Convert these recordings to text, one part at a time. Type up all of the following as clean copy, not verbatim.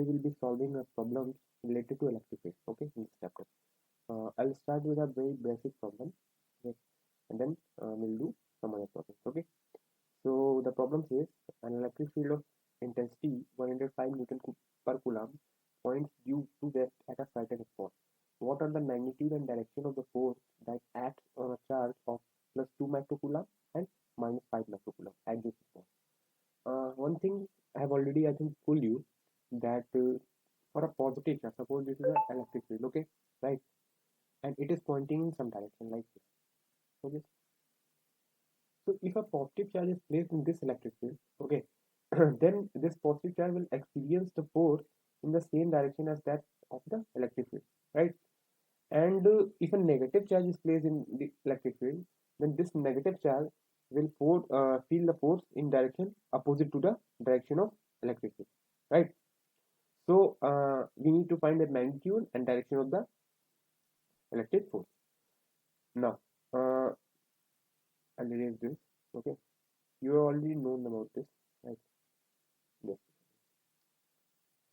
we will be solving a problem related to electric field, okay, in this chapter. I'll start with a very basic problem, okay, and then we'll do some other problems, okay. So the problem says an electric field of intensity 105 Newton per coulomb points due to rest at a certain spot. What are the magnitude and direction of the force that acts on a charge of plus 2 microcoulomb and minus 5 microcoulomb at this spot? One thing I have already, I think, told you that for a positive charge, suppose this is an electric field, okay, right, and it is pointing in some direction like this, okay. So if a positive charge is placed in this electric field, okay, then this positive charge will experience the force in the same direction as that of the electric field, right? And if a negative charge is placed in the electric field, then this negative charge will feel the force in direction opposite to the direction of electric field, right? So we need to find the magnitude and direction of the electric force. Now, I'll erase this. Okay, you already known about this, right? Yes.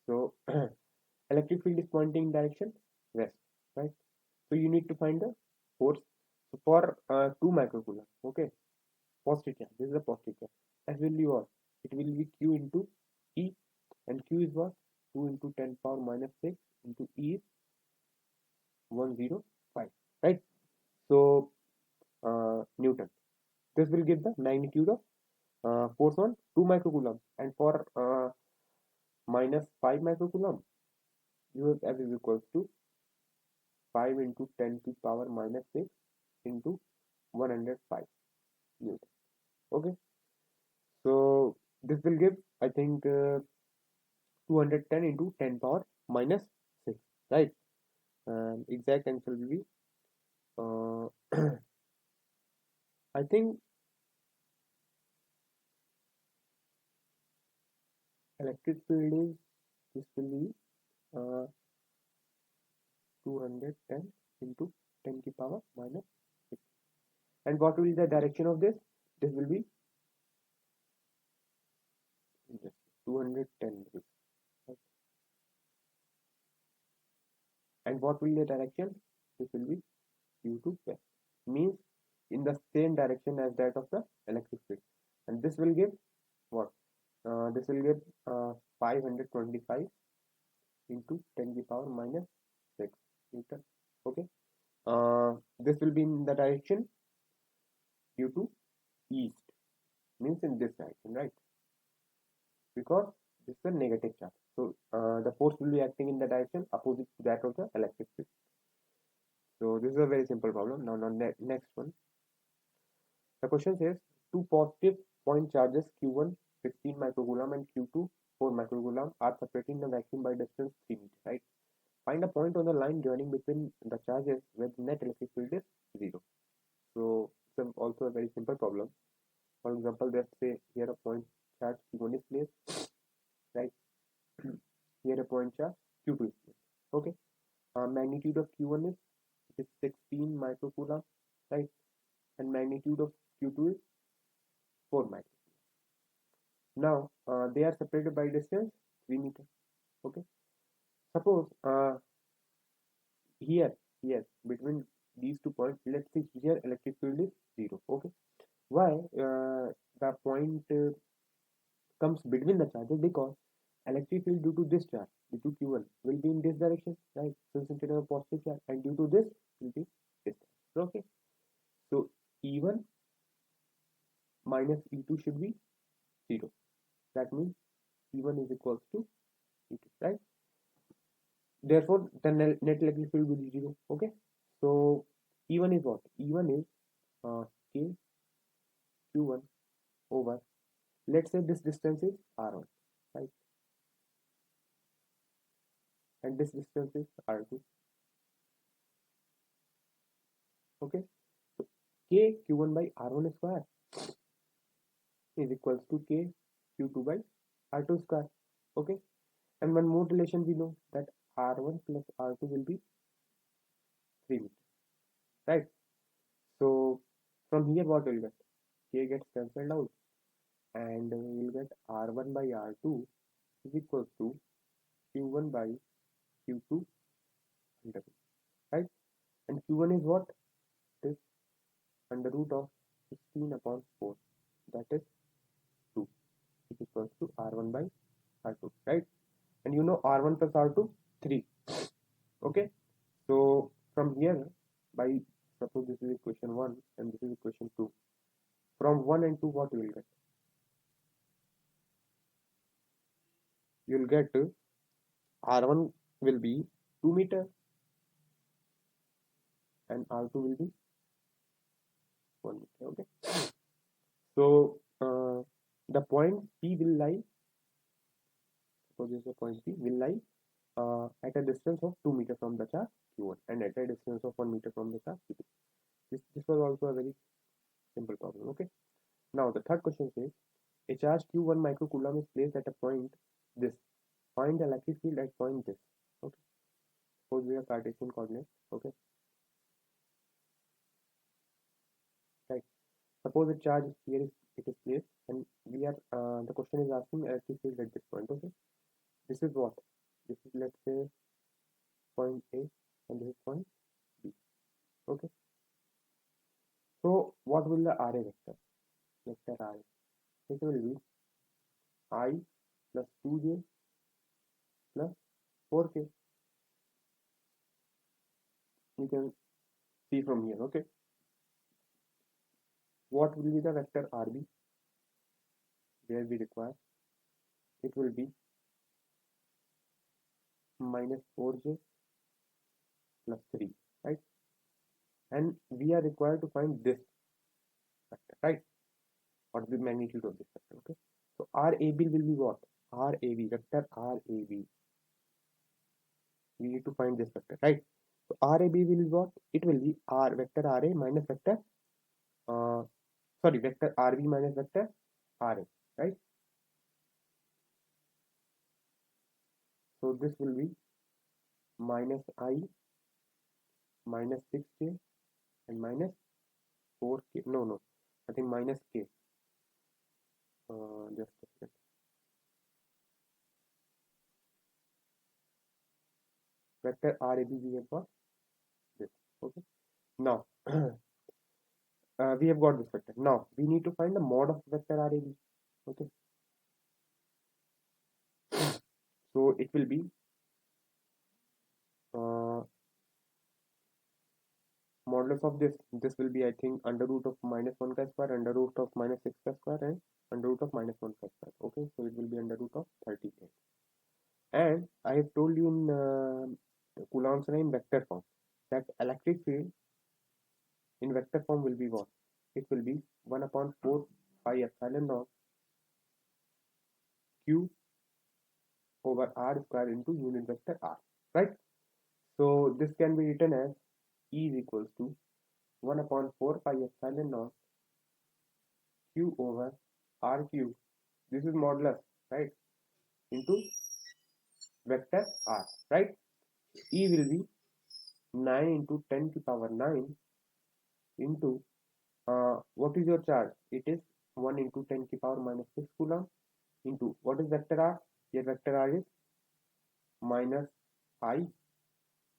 So electric field is pointing in direction west, right? So you need to find the force for 2 microcoulomb. Okay, positive charge. This is a positive charge. As will be what? It will be Q into E, and Q is what? 2 into 10 power minus 6 into E is 105, right? So Newton. This will give the magnitude of force on 2 microcoulomb, and for minus 5 microcoulomb, you have F is equals to 5 into 10 to power minus 6 into 105 Newton. Okay, so this will give, I think, 210 into 10 power minus 6, right? And exact answer will be, I think, electric field is, this will be 210 into 10 to power minus 6. And what will be the direction of this? This will be 210 degrees. Right? And what will be the direction? This will be due to west. Means in the same direction as that of the electric field. And this will give what? This will give 525 into 10 to power minus 6 Newton. Okay. This will be in the direction due to east. Means in this direction, right? Because this is a negative charge. So the force will be acting in the direction opposite to that of the electric field. So this is a very simple problem. Now, next one. The question says two positive point charges Q1 15 microcoulomb and Q2 4 microcoulomb are separating the vacuum by distance 3 meters. Right? Find a point on the line joining between the charges where the net electric field is 0. So it's also a very simple problem. For example, let's say here a point charge Q1 is placed, right? Here a point charge Q2 is placed. Okay. Magnitude of Q1 is 16 microcoulomb, right? And magnitude of Q2 is 4 microcoulomb. Now they are separated by distance 3 meters. Okay. Suppose here between these 2 points, let's say here electric field is 0. Okay. Why the point comes between the charges? Because electric field due to this charge, due to Q1, will be in this direction, right? Since it is a positive charge, and due to this will be this. Okay. So E1 minus E2 should be 0. That means E1 is equals to E2, right? Therefore, the net electric field will be 0. Okay. So E1 is what? E1 is K Q1 over, let's say this distance is R1, right? And this distance is R2. Okay. So K Q1 by R1 square is equals to K Q2 by R2 square. Okay. And one more relation we know, that R1 plus R2 will be 3 meters, right? So from here what will get? K gets cancelled out, and we will get R1 by R2 is equals to Q1 by Q2 under root, right? And Q1 is what? It is under root of 16 upon 4, that is 2, which is equals to R1 by R2, right? And you know R1 plus R2, 3. Okay, so from here, by suppose this is equation 1 and this is equation 2, from 1 and 2 what you will get? You will get R1 will be 2 meter and R2 will be 1 meter. Okay, so the point P will lie, suppose this is the point P will lie at a distance of 2 meter from the charge Q1 and at a distance of 1 meter from the charge Q2. This was also a very simple problem. Okay, now the third question says a charge Q1 microcoulomb is placed at a point this. Find the electric field at point this. Okay, suppose we have Cartesian coordinate. Okay, right. Suppose a charge here is it is placed and we are the question is asking electric field at this point. Okay, this is what? This is, let's say, point A and this is point B. Okay, so what will the RA vector? Vector RA, it will be I plus 2j plus 4k. You can see from here. Okay, what will be the vector RB where we require? It will be minus 4j plus 3, right? And we are required to find this vector, right? What is the magnitude of this vector? Okay, so RAB will be what? RAB, vector RAB. We need to find this vector, right? So RAB will be what? It will be R vector RA minus vector vector RB minus vector RA, right? So this will be minus I minus 6k and minus 4k. No, I think minus k. Just a second. Vector RAB we have got this. Okay, now we have got this vector. Now we need to find the mod of vector RAB. Okay, so it will be modulus of this will be, I think, under root of minus 1 ka square, under root of minus 6 ka square and under root of minus 1 ka square. Okay, so it will be under root of 38. And I have told you in Coulomb's law in vector form that electric field in vector form will be what? It will be 1 upon 4 pi epsilon naught q over r square into unit vector r, right? So this can be written as E is equals to 1 upon 4 pi epsilon naught q over r cube. This is modulus, right? Into vector r, right? E will be 9 into 10 to power 9 into what is your charge? It is 1 into 10 to power minus 6 coulomb into what is vector r? Your vector r is minus I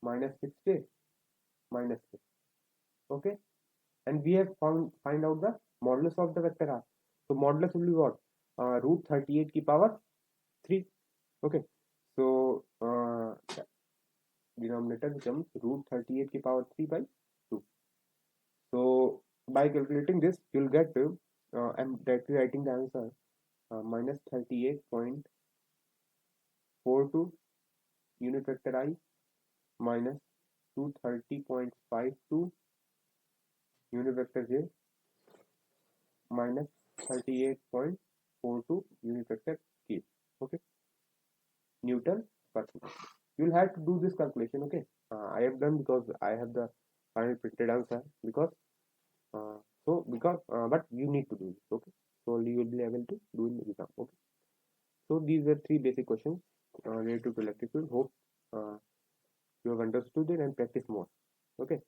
minus 6j minus 6. Okay, and we have find out the modulus of the vector r. So modulus will be what? Root 38 ki power 3. Okay, so denominator becomes root 38 ki power 3 by 2. So by calculating this, you'll get I'm directly writing the answer minus 38.42 unit vector I minus 230.52 unit vector j minus 38.42 unit vector k. Okay, Newton per meter. You'll have to do this calculation. Okay, I have done because I have the final printed answer because but you need to do this. Okay, so only you will be able to do in the exam. Okay, so these are 3 basic questions related to electric field. Hope you have understood it and practice more. Okay.